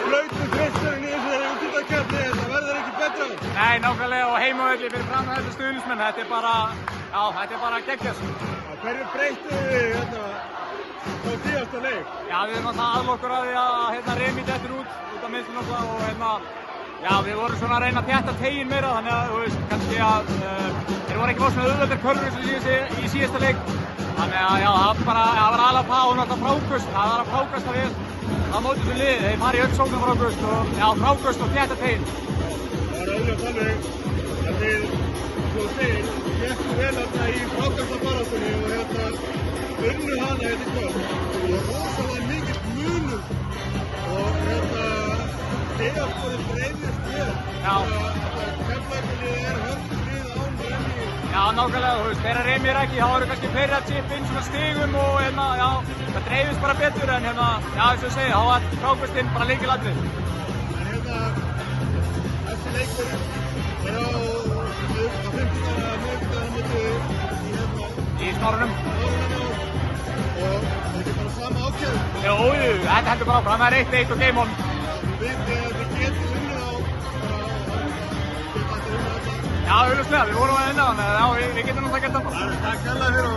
flautu Kristján í þessari úrslitakeppni, þetta verður ekki betra. Nei, nákvæmlega og heimavelli fyrir fram þetta stuðningsmenn, þetta er bara geggjast. Hverju breyttu þið á síðasta leik? Já, við erum alltaf aðlokkur að því að Remi dettur út af minnstu náttúrulega og já, við vorum svona að reyna að þétta teginn meira þannig að, þú veist, kannski að þeir voru ekki fór svona auðveldir körfur eins og í síðasta leik. Þannig að, já, það var alveg náttúrulega frákust, það var að frákasta við á móti þessu liði. Þeir fara í öll sóknar frákust og, já, frákust og þétta teginn. Það var auðvitað þannig að þið, svo segir, gekku vel þarna í frákastabaráttunni og unnu hana í kvöld. Það var rosalega mikill munur og þegar skoðið breyðist vel. Keflavíkurliðið hörðu lið án Remi. Já, nákvæmlega, þú veist, þegar Remi ekki, þá eru kannski fleiri að chippa inn svona stigum og já, það dreifist bara betur en já, eins og ég segi, þá var frákustinn bara lykilatriði. En þessi leikur er á 15. Í Snorranum. Og það er ekki bara sama ákjörð. Jú, þetta heldur bara áfram, það er 1-1 og game on. Þið getur unnið á Já, auðvitað, við vorum að vinna þannig að við getum náttúrulega gert það bara. Takk hérlega fyrir og